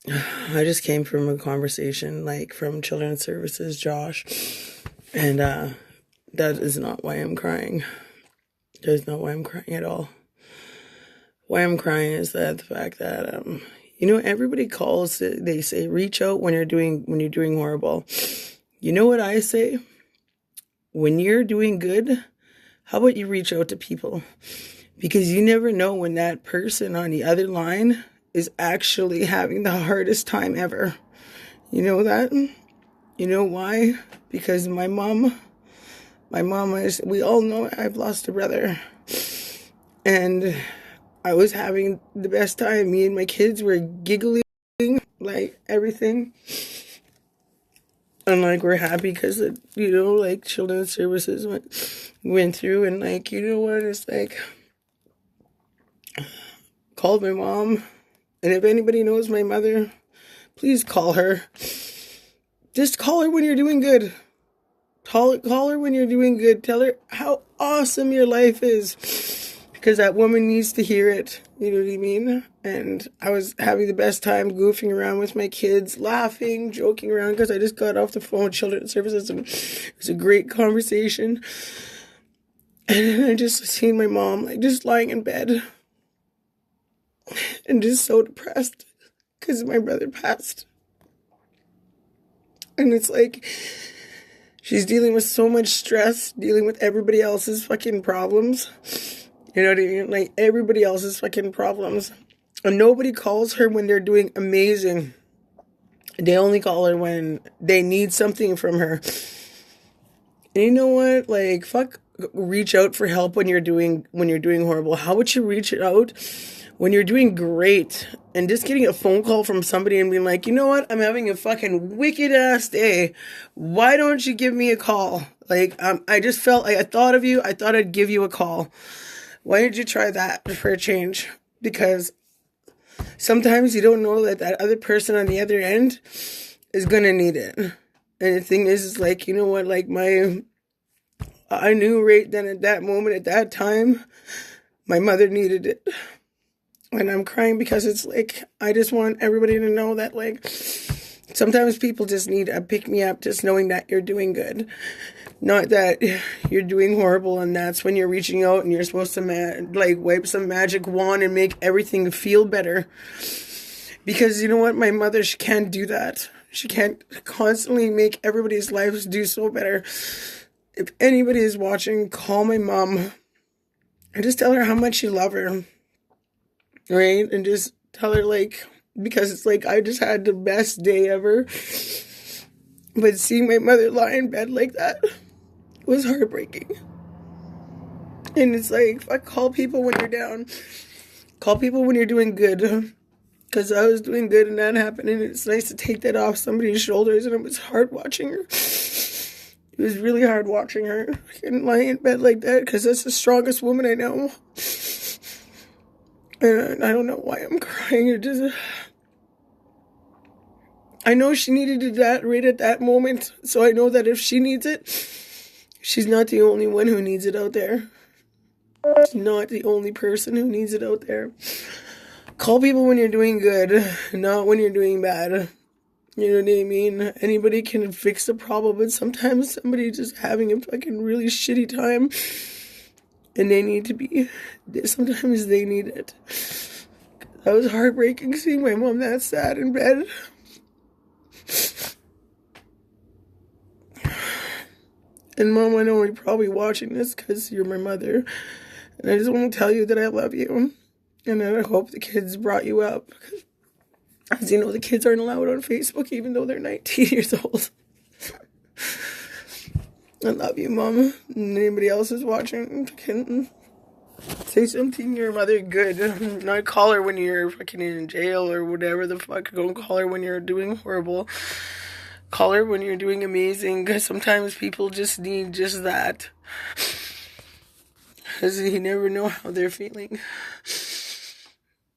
I just came from a conversation, like, from Children's Services, Josh, and that is not why I'm crying. That is not why I'm crying at all. Why I'm crying is that the fact that, everybody calls it, they say, reach out when you're doing horrible. You know what I say? When you're doing good, how about you reach out to people? Because you never know when that person on the other line is actually having the hardest time ever. You know that? You know why? Because my mom is, we all know I've lost a brother. And I was having the best time. Me and my kids were giggling, like everything. And like we're happy because, like Children's Services went through, and like, you know what? It's like, called my mom. And if anybody knows my mother, please call her. Just call her when you're doing good. Call her when you're doing good. Tell her how awesome your life is. Because that woman needs to hear it. You know what I mean? And I was having the best time goofing around with my kids, laughing, joking around, because I just got off the phone with Children's Services, and it was a great conversation. And then I just seen my mom, like, just lying in bed. And just so depressed because my brother passed. And it's like, she's dealing with so much stress, dealing with everybody else's fucking problems. You know what I mean? Like, everybody else's fucking problems. And nobody calls her when they're doing amazing. They only call her when they need something from her. And you know what? Like, fuck, reach out for help when you're doing horrible. How would you reach out when you're doing great? And just getting a phone call from somebody and being like, you know what? I'm having a fucking wicked ass day. Why don't you give me a call? Like, I just felt like I thought of you. I thought I'd give you a call. Why did you try that for a change? Because sometimes you don't know that other person on the other end is going to need it. And the thing is like, you know what? Like, I knew right then at that moment, at that time, my mother needed it. And I'm crying because it's like, I just want everybody to know that, like, sometimes people just need a pick-me-up, just knowing that you're doing good. Not that you're doing horrible, and that's when you're reaching out and you're supposed to, wipe some magic wand and make everything feel better. Because you know what? My mother, she can't do that. She can't constantly make everybody's lives do so better. If anybody is watching, call my mom and just tell her how much you love her. Right? And just tell her, like, because it's like, I just had the best day ever. But seeing my mother lie in bed like that was heartbreaking. And it's like, fuck, call people when you're down. Call people when you're doing good. Because I was doing good and that happened. And it's nice to take that off somebody's shoulders. And it was hard watching her. It was really hard watching her. I couldn't lie in bed like that because that's the strongest woman I know. And I don't know why I'm crying. It just, I know she needed that right at that moment. So I know that if she needs it, she's not the only one who needs it out there. She's not the only person who needs it out there. Call people when you're doing good, not when you're doing bad. You know what I mean? Anybody can fix the problem, but sometimes somebody's just having a fucking really shitty time. And they need to be, sometimes they need it. That was heartbreaking seeing my mom that sad in bed. And Mom, I know you're probably watching this because you're my mother. And I just want to tell you that I love you. And I hope the kids brought you up. As you know, the kids aren't allowed on Facebook even though they're 19 years old. I love you, Mom. And anybody else is watching can say something to your mother good. Not call her when you're fucking in jail or whatever the fuck. Don't call her when you're doing horrible. Call her when you're doing amazing. Because sometimes people just need just that. Because you never know how they're feeling.